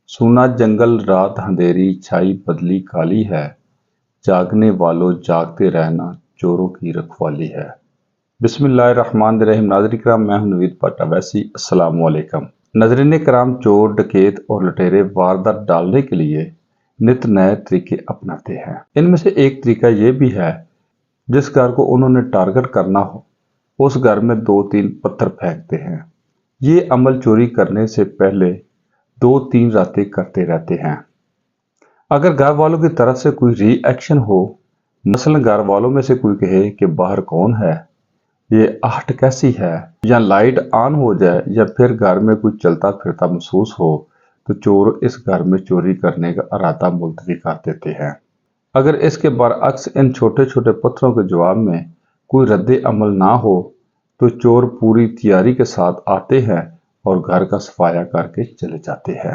सुना जंगल रात अंधेरी छाई बदली काली है, जागने वालों जागते रहना चोरों की रखवाली है। बिस्मिल्लाहिर्रहमानिर्रहीम। नाज़रीन किराम, मैं हूं नवीद पाटा वैसी। अस्सलाम वालेकुम। नाज़रीन किराम, चोर डकैत और लुटेरे वारदात डालने के लिए नित नए तरीके अपनाते हैं। इनमें से एक तरीका ये भी है, जिस घर को उन्होंने टारगेट करना हो उस घर में 2-3 पत्थर फेंकते हैं। ये अमल चोरी करने से पहले 2-3 रातें करते रहते हैं। अगर घर वालों की तरफ से कोई रिएक्शन हो, मसलन घर वालों में से कोई कहे कि बाहर कौन है, ये आहट कैसी है, या लाइट ऑन हो जाए, या फिर घर में कोई चलता फिरता महसूस हो, तो चोर इस घर में चोरी करने का इरादा मुलतवी कर देते हैं। अगर इसके बरअक्स इन छोटे छोटे पत्थरों के जवाब में कोई रद्द अमल ना हो, तो चोर पूरी तैयारी के साथ आते हैं और घर का सफाया करके चले जाते हैं।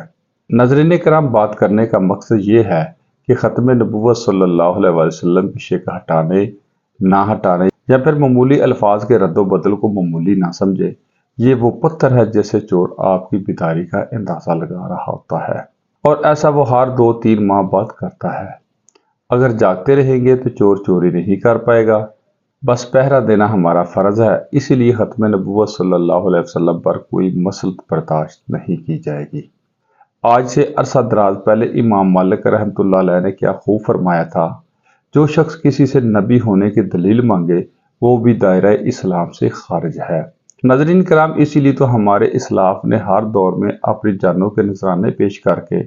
नाज़रीन किराम, बात करने का मकसद ये है कि ख़त्म नबुव्वत सल्लल्लाहु अलैहि वसल्लम की शिक हटाने ना हटाने या फिर मामूली अल्फाज के रद्द बदल को मामूली ना समझे। ये वो पत्थर है जिससे चोर आपकी बेदारी का अंदाज़ा लगा रहा होता है, और ऐसा वो हर 2-3 माह बाद करता है। अगर जागते रहेंगे तो चोर चोरी नहीं कर पाएगा। बस पहरा देना हमारा फ़र्ज है, इसीलिए ख़त्म नबुव्वत सल्लल्लाहु अलैहि वसल्लम पर कोई मसलत बर्दाश्त नहीं की जाएगी। आज से अरसा दराज पहले इमाम मालिक रहमतुल्लाह अलैह ने क्या खूब फरमाया था, जो शख्स किसी से नबी होने की दलील मांगे वो भी दायरा इस्लाम से खारिज है। नाज़रीन किराम, इसीलिए तो हमारे इस्लाफ ने हर दौर में अपनी जानों के नजराने पेश करके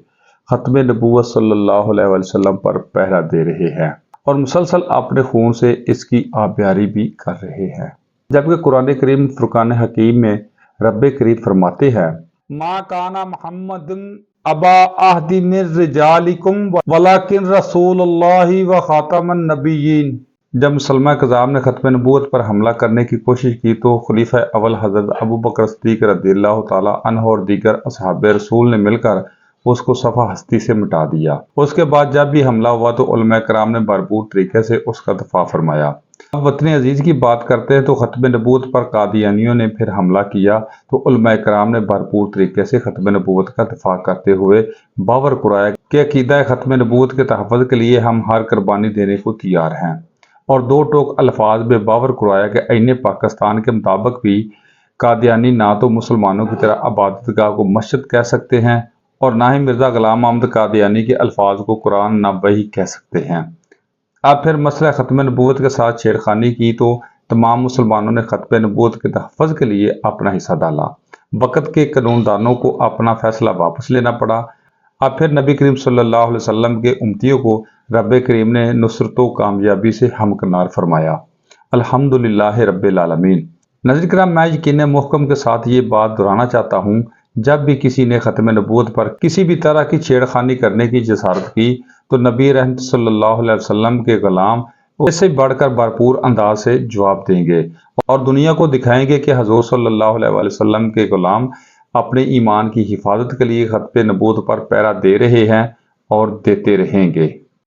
ख़त्म नबुव्वत सल्लल्लाहु अलैहि वसल्लम पर पहरा दे रहे हैं और मुसलसल अपने खून से इसकी आबियारी भी कर रहे हैं। जबकि कुरान करीम फुरकान हकीम में रब करीम फरमाते हैं, मा काना मुहम्मदुन अबा अहदी मिर रिजालिकुम वलाकिन रसूलुल्लाहि व खातमन नबिय्यीन। जब मुसलमान कज़ाम ने ख़त्म नबूवत पर हमला करने की कोशिश की तो खलीफा अव्वल हज़रत अबू बकर सिद्दीक़ रज़ियल्लाहु ताला अन्हु और दीगर असहाबे रसूल ने मिलकर उसको सफ़ा हस्ती से मिटा दिया। उसके बाद जब भी हमला हुआ तो उलमा कराम ने भरपूर तरीके से उसका दफा फरमाया। अब वतन अजीज की बात करते हैं तो ख़त्म नबूवत पर कादियानियों ने फिर हमला किया तो उलमा कराम ने भरपूर तरीके से ख़त्म नबूवत का दफा करते हुए बावर कुराया कि अकीदा ख़त्म नबूवत के तहफ़्फ़ुज़ के लिए हम हर कुर्बानी देने को तैयार हैं, और 2 टोक अल्फाज में बावर कुराया कि आईने पाकिस्तान के मुताबिक भी कादियानी ना तो मुसलमानों की तरह इबादतगाह को मस्जिद कह सकते हैं और ना ही मिर्ज़ा ग़ुलाम अहमद कादियानी के अल्फाज को कुरान ना वही कह सकते हैं। अब फिर मसला ख़त्म नबूवत के साथ छेड़खानी की तो तमाम मुसलमानों ने ख़त्म नबूवत के तहफ़्फ़ुज़ के लिए अपना हिस्सा डाला। वक़्त के कानूनदानों को अपना फैसला वापस लेना पड़ा। अब फिर नबी करीम सल्लल्लाहु अलैहि वसल्लम के उम्मतियों को रब करीम ने नुसरत व कामयाबी से हमकिनार फरमाया। अल्हम्दुलिल्लाह रब्बिल आलमीन। नाज़रीन किराम, मैं यकीन मुहकम के साथ ये बात दोहराना चाहता हूँ, जब भी किसी ने ख़त्म नबूवत पर किसी भी तरह की छेड़खानी करने की जसारत की तो नबी रहमत सल्लल्लाहु अलैहि वसल्लम के ग़ुलाम इससे बढ़कर भरपूर अंदाज से जवाब देंगे और दुनिया को दिखाएंगे कि हुज़ूर सल्लल्लाहु अलैहि वसल्लम के ग़ुलाम अपने ईमान की हिफाजत के लिए ख़त्म नबूवत पर पहरा दे रहे हैं और देते रहेंगे।